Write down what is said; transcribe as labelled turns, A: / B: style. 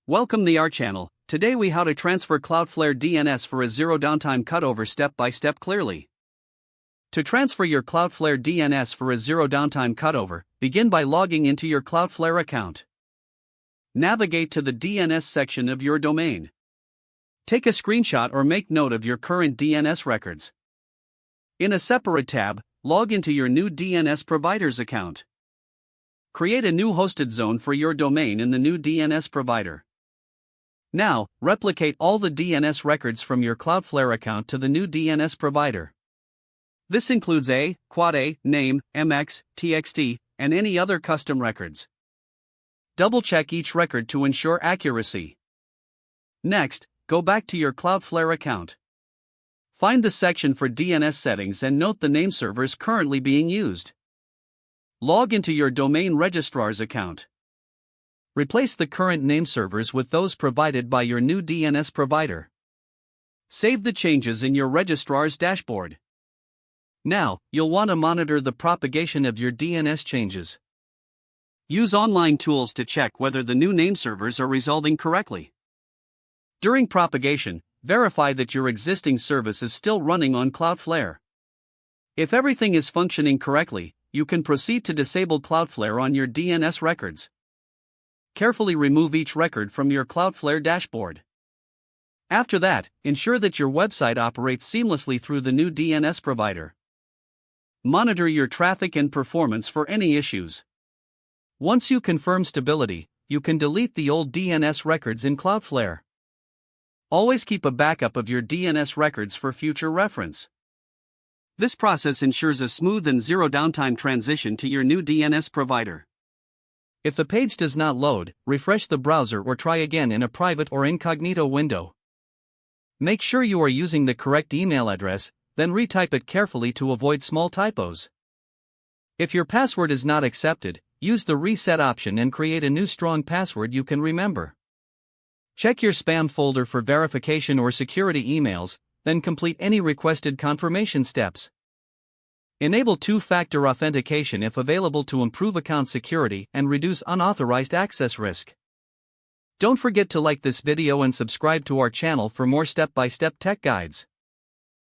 A: Welcome to our channel. Today we how to transfer Cloudflare DNS for a zero downtime cutover step by step clearly. To transfer your Cloudflare DNS for a zero downtime cutover, begin by logging into your Cloudflare account. Navigate to the DNS section of your domain. Take a screenshot or make note of your current DNS records. In a separate tab, log into your new DNS provider's account. Create a new hosted zone for your domain in the new DNS provider. Now, replicate all the DNS records from your Cloudflare account to the new DNS provider. This includes quad A, name, MX, TXT, and any other custom records. Double-check each record to ensure accuracy. Next, go back to your Cloudflare account. Find the section for DNS settings and note the name servers currently being used. Log into your domain registrar's account. Replace the current name servers with those provided by your new DNS provider. Save the changes in your registrar's dashboard. Now, you'll want to monitor the propagation of your DNS changes. Use online tools to check whether the new name servers are resolving correctly. During propagation, verify that your existing service is still running on Cloudflare. If everything is functioning correctly, you can proceed to disable Cloudflare on your DNS records. Carefully remove each record from your Cloudflare dashboard. After that, ensure that your website operates seamlessly through the new DNS provider. Monitor your traffic and performance for any issues. Once you confirm stability, you can delete the old DNS records in Cloudflare. Always keep a backup of your DNS records for future reference. This process ensures a smooth and zero downtime transition to your new DNS provider. If the page does not load, refresh the browser or try again in a private or incognito window. Make sure you are using the correct email address, then retype it carefully to avoid small typos. If your password is not accepted, use the reset option and create a new strong password you can remember. Check your spam folder for verification or security emails, then complete any requested confirmation steps. Enable two-factor authentication if available to improve account security and reduce unauthorized access risk. Don't forget to like this video and subscribe to our channel for more step-by-step tech guides.